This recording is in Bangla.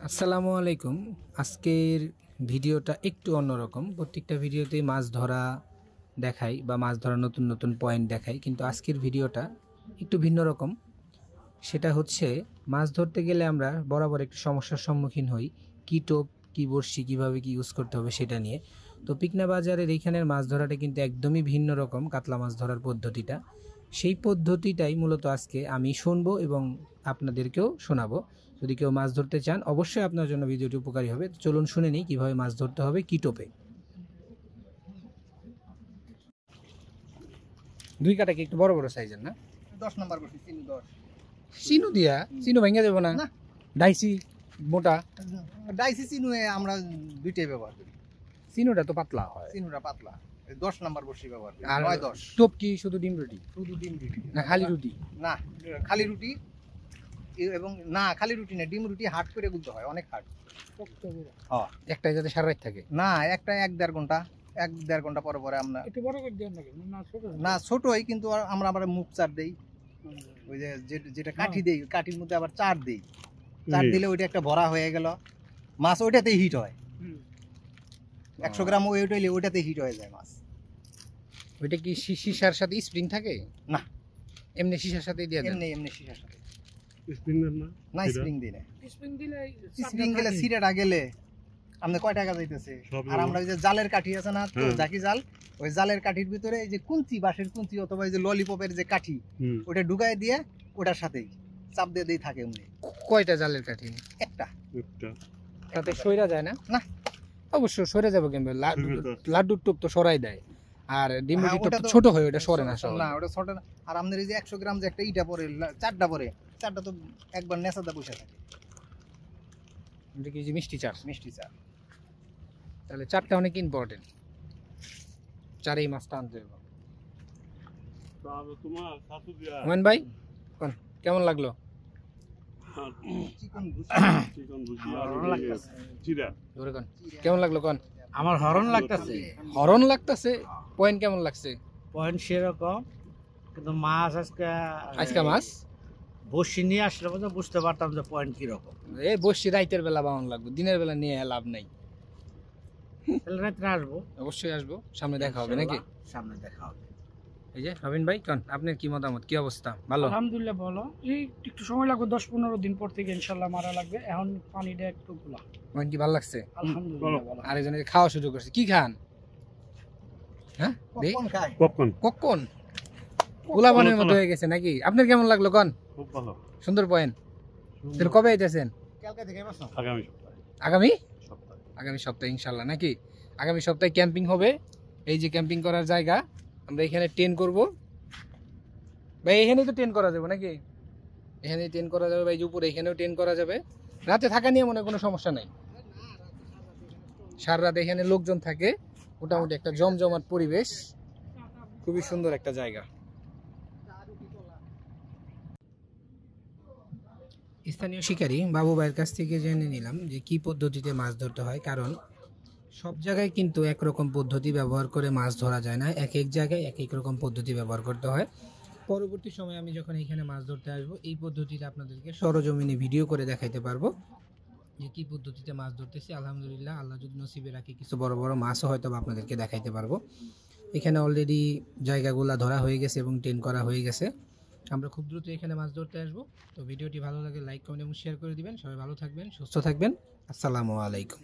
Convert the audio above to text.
আসসালামু আলাইকুম। আজকের ভিডিওটা একটু অন্যরকম। প্রত্যেকটা ভিডিওতেই মাছ ধরা দেখাই বা মাছ ধরা নতুন নতুন পয়েন্ট দেখাই, কিন্তু আজকের ভিডিওটা একটু ভিন্ন রকম। সেটা হচ্ছে মাছ ধরতে গেলে আমরা বরাবর একটু সমস্যার সম্মুখীন হই, কী টোপ কী বড়শি কীভাবে কী ইউজ করতে হবে সেটা নিয়ে। তো পিকনা বাজারের এইখানের মাছ ধরাটা কিন্তু একদমই ভিন্ন রকম, কাতলা মাছ ধরার পদ্ধতিটা। সেই পদ্ধতিটাই মূলত আজকে আমি শুনবো এবং আপনাদেরকেও শোনাবো। যদি কেউ মাছ ধরতে চান অবশ্যই আপনার জন্য ভিডিওটি উপকারী হবে। চলুন শুনে নিই কীভাবে মাছ ধরতে হবে কী টোপে। দুই কাটা কি একটু বড় বড় সাইজের না? 10 নাম্বার বসি চিনি 10 চিনু দিয়া চিনু ভেঙে যাবো না? ডাইসি মোটা ডাইসি চিনু আমরা দুইটাই ব্যবহার করি। চিনুটা তো পাতলা হয়, চিনুটা পাতলা। 10 নাম্বার বসি ব্যবহার করি। আর 9 10 টোপ কি শুধু ডিম রুটি? শুধু ডিম রুটি না খালি রুটি? না, খালি রুটি এবং না খালি রুটি না, ডিম রুটি হার্ড করে গুলতে হয়, অনেক হার্ড। হ্যাঁ, একটাই যাতে সারা রাত থাকে না, একটা 1-1.5 ঘন্টা 1-1.5 ঘন্টা পরে পরে আমরা একটু বড় করে দেন নাকি? না ছোট না ছোটই, কিন্তু আমরা আবার মুখ চার দেই। ওই যে যেটা কাঠি দেই, কাঠির মধ্যে আবার চার দেই। চার দিলে ওইটা একটা ভরা হয়ে গেল, মাছ ওইটাতে হিট হয়। 100 গ্রাম ওয়েট হইলে ওইটাতে হিট হয়ে যায় মাছ। ওইটা কি সীসার সাথে স্প্রিং থাকে? না, এমনি সীসার সাথে দিয়ে দেন? এমনি সীসার সাথে। স্প্রিং দেন না? না, স্প্রিং দিই না। স্প্রিং দিলে স্প্রিং গেলে সিরাটা গেলে আপনি কয় টাকা যাইতেছে। আর আমরা ওই যে জালের কাঠি আছে না, জাকি জাল, ওই জালের কাঠির ভিতরে এই যে কুঞ্চি, বাঁশের কুঞ্চি অথবা এই যে ললিপপের যে কাঠি, ওটা ঢুকাই দিয়ে ওটার সাথেই চাপ দিয়ে দিয়ে থাকে এমনি। কয়টা জালের কাঠি? একটা। তাতে সইরা যায় না? না, অবশ্য সরে যাবে কেমন? লাড্ডুর টোপ তো সরাই দেয়, আর ডিম রুটি টোপ ছোট হয়, ওটা সরে না। না, ওটা ছোট না। আর আমাদের এই যে 100 গ্রাম যে একটা ইটা পরে, চারটা পরে, চারটা তো একবার নেশাদা বসে থাকে। এটা কি যে মিষ্টি চার? মিষ্টি চার। তাহলে চারটা অনেক ইম্পর্টেন্ট, চারেই মাছটা আনতে হবে। হুমায়ুন ভাই কোন কেমন লাগলো? কেমন লাগলো কোন? আমার হরন লাগতেছে। হরন লাগতেছে? পয়েন্ট কেমন লাগছে? পয়েন্ট সেরকম, কিন্তু মাছ আজকে মাছ বসি নিয়ে আসলে পর্যন্ত বুঝতে পারতাম যে পয়েন্ট কিরকম। এই বসছি রাইতের বেলা বাউন লাগবে, দিনের বেলা নিয়ে লাভ নাই। তাহলে রাত্রে আসবো, অবশ্যই আসবো, সামনে দেখা হবে নাকি? সামনে দেখা হবে। এই যে নবীন ভাই কোন, আপনার কি মতামত, কি অবস্থা? ভালো? আলহামদুলিল্লাহ ভালো। এই একটু সময় লাগবে, 10-15 দিন পর থেকে ইনশাআল্লাহ মারা লাগবে। এখন পানিটা একটু গুলা। পয়েন্ট কি ভালো লাগছে? আলহামদুলিল্লাহ ভালো। আরেকজনের খাওয়া শুরু করছে, কি খান? হ্যাঁ, পপকর্ন খায়। পপকর্ন গোলাবানের মতো হয়ে গেছে নাকি? আপনার কেমন লাগলো কোন? খুব ভালো, সুন্দর পয়েন্ট। তাহলে কবে আইতেছেন? কালকে থেকে মাছ না, আগামী সপ্তাহে। আগামী সপ্তাহে ইনশাল্লাহ নাকি? আগামী সপ্তাহে ক্যাম্পিং হবে। এই যে ক্যাম্পিং করার জায়গা, আমরা এখানে টেন্ট করব ভাই। এখানে তো টেন্ট করা যাবে নাকি? এখানে টেন্ট করা যাবে ভাই, উপরে এখানেও টেন্ট করা যাবে। রাতে থাকা নিয়ে মনে কোনো সমস্যা নাই। সারা রাত এখানে লোকজন থাকে, মোটামুটি একটা জমজমাট পরিবেশ, খুবই সুন্দর একটা জায়গা। স্থানীয় শিকারী বাবু ভাইয়ের কাছ থেকে জেনে নিলাম যে কি পদ্ধতিতে মাছ ধরতে হয়, কারণ সব জায়গায় কিন্তু একরকম পদ্ধতি ব্যবহার করে মাছ ধরা যায় না, এক এক জায়গায় এক এক রকম পদ্ধতি ব্যবহার করতে হয়। পরবর্তী সময়ে আমি যখন এখানে মাছ ধরতে আসবো, এই পদ্ধতিতে আপনাদেরকে সরজমিনে ভিডিও করে দেখাইতে পারবো যে কি পদ্ধতিতে মাছ ধরতেছি। আলহামদুলিল্লাহ, আল্লাহ যদি নসিবে রাখে কিছু বড় বড় মাছও হয়তো আপনাদেরকে দেখাইতে পারবো। এখানে অলরেডি জায়গাগুলো ধরা হয়ে গেছে এবং টেন্ট করা হয়ে গেছে। আমরা খুব দ্রুত এখানে মাছ ধরতে আসবো। তো ভিডিওটি ভালো লাগে লাইক কমেন্ট এবং শেয়ার করে দিবেন। সবাই ভালো থাকবেন, সুস্থ থাকবেন। আসসালামু আলাইকুম।